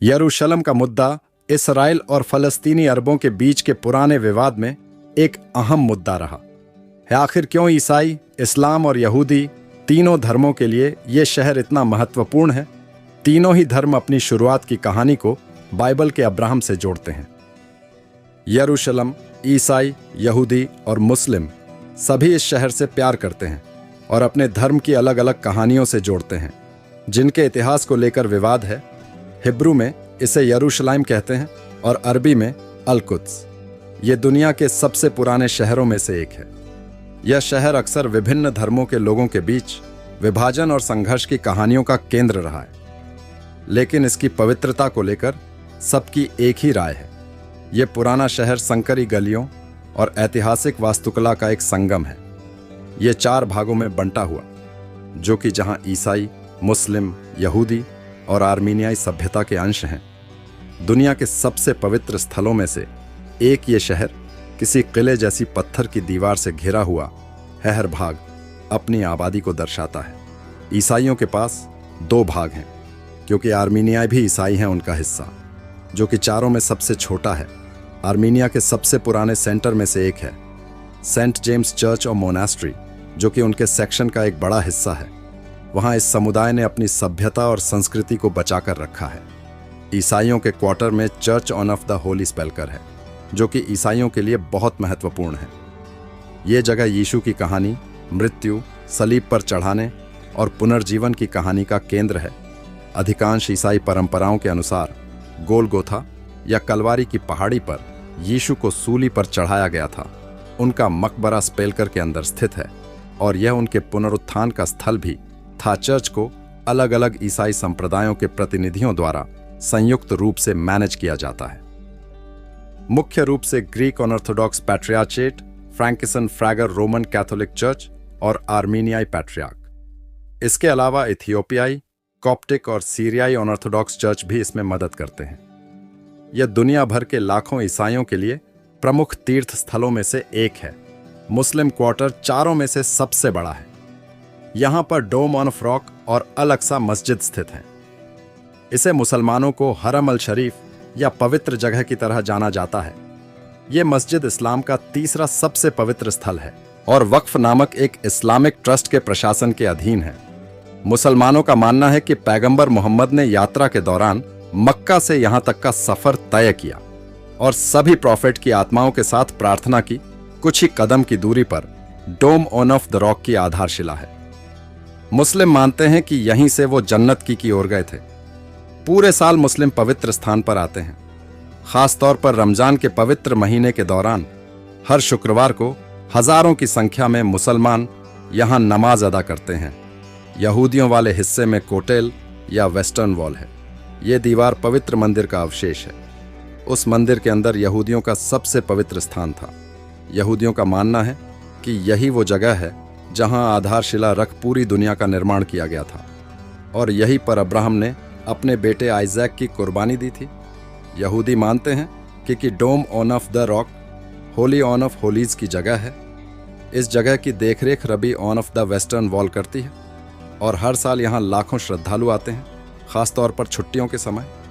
यरूशलेम का मुद्दा इसराइल और फलस्तीनी अरबों के बीच के पुराने विवाद में एक अहम मुद्दा रहा है। आखिर क्यों ईसाई, इस्लाम और यहूदी तीनों धर्मों के लिए ये शहर इतना महत्वपूर्ण है? तीनों ही धर्म अपनी शुरुआत की कहानी को बाइबल के अब्राहम से जोड़ते हैं। यरूशलेम, ईसाई, यहूदी और मुस्लिम सभी इस शहर से प्यार करते हैं और अपने धर्म की अलग अलग कहानियों से जोड़ते हैं, जिनके इतिहास को लेकर विवाद है। हिब्रू में इसे यरूशलेम कहते हैं और अरबी में अल-कुद्स। ये दुनिया के सबसे पुराने शहरों में से एक है। यह शहर अक्सर विभिन्न धर्मों के लोगों के बीच विभाजन और संघर्ष की कहानियों का केंद्र रहा है, लेकिन इसकी पवित्रता को लेकर सबकी एक ही राय है। यह पुराना शहर संकरी गलियों और ऐतिहासिक वास्तुकला का एक संगम है। यह 4 भागों में बंटा हुआ, जो कि जहां ईसाई, मुस्लिम, यहूदी और आर्मीनियाई सभ्यता के अंश हैं। दुनिया के सबसे पवित्र स्थलों में से एक ये शहर किसी किले जैसी पत्थर की दीवार से घिरा हुआ है। हर भाग अपनी आबादी को दर्शाता है। ईसाइयों के पास 2 भाग हैं, क्योंकि आर्मीनियाई भी ईसाई हैं उनका हिस्सा, जो कि चारों में सबसे छोटा है। आर्मीनिया के सबसे पुराने सेंटर में से एक है सेंट जेम्स चर्च और मोनास्ट्री, जो कि उनके सेक्शन का एक बड़ा हिस्सा है। वहाँ इस समुदाय ने अपनी सभ्यता और संस्कृति को बचाकर रखा है। ईसाइयों के क्वार्टर में चर्च ऑफ द होली सेपल्कर है, जो कि ईसाइयों के लिए बहुत महत्वपूर्ण है। ये जगह यीशु की कहानी, मृत्यु, सलीब पर चढ़ाने और पुनर्जीवन की कहानी का केंद्र है। अधिकांश ईसाई परंपराओं के अनुसार गोलगोथा या कलवारी की पहाड़ी पर यीशु को सूली पर चढ़ाया गया था। उनका मकबरा स्पेल्कर के अंदर स्थित है और यह उनके पुनरुत्थान का स्थल भी था। चर्च को अलग अलग ईसाई संप्रदायों के प्रतिनिधियों द्वारा संयुक्त रूप से मैनेज किया जाता है, मुख्य रूप से ग्रीक ऑर्थोडॉक्स पैट्रियार्चेट, फ्रैंकिसन फ्रैगर रोमन कैथोलिक चर्च और आर्मीनियाई पैट्रियार्क। इसके अलावा इथियोपियाई, कॉप्टिक और सीरियाई ऑर्थोडॉक्स चर्च भी इसमें मदद करते हैं। यह दुनिया भर के लाखों ईसाइयों के लिए प्रमुख तीर्थ स्थलों में से एक है। मुस्लिम क्वार्टर चारों में से सबसे बड़ा है। यहाँ पर डोम ऑन रॉक और अल-अक्सा मस्जिद स्थित हैं। इसे मुसलमानों को हरम अल शरीफ या पवित्र जगह की तरह जाना जाता है। ये मस्जिद इस्लाम का तीसरा सबसे पवित्र स्थल है और वक्फ नामक एक इस्लामिक ट्रस्ट के प्रशासन के अधीन है। मुसलमानों का मानना है कि पैगंबर मोहम्मद ने यात्रा के दौरान मक्का से यहाँ तक का सफर तय किया और सभी प्रॉफिट की आत्माओं के साथ प्रार्थना की। कुछ ही कदम की दूरी पर डोम ऑफ द रॉक की आधारशिला है। मुस्लिम मानते हैं कि यहीं से वो जन्नत की ओर गए थे। पूरे साल मुस्लिम पवित्र स्थान पर आते हैं। खास तौर पर रमजान के पवित्र महीने के दौरान हर शुक्रवार को हजारों की संख्या में मुसलमान यहाँ नमाज अदा करते हैं। यहूदियों वाले हिस्से में कोटेल या वेस्टर्न वॉल है। ये दीवार पवित्र मंदिर का अवशेष है। उस मंदिर के अंदर यहूदियों का सबसे पवित्र स्थान था। यहूदियों का मानना है कि यही वो जगह है जहां आधारशिला रख पूरी दुनिया का निर्माण किया गया था और यहीं पर अब्राहम ने अपने बेटे आइजैक की कुर्बानी दी थी। यहूदी मानते हैं कि Dome of the Rock Holy of Holies की जगह है। इस जगह की देखरेख rabbi of the Western Wall करती है और हर साल यहाँ लाखों श्रद्धालु आते हैं, खासतौर पर छुट्टियों के समय।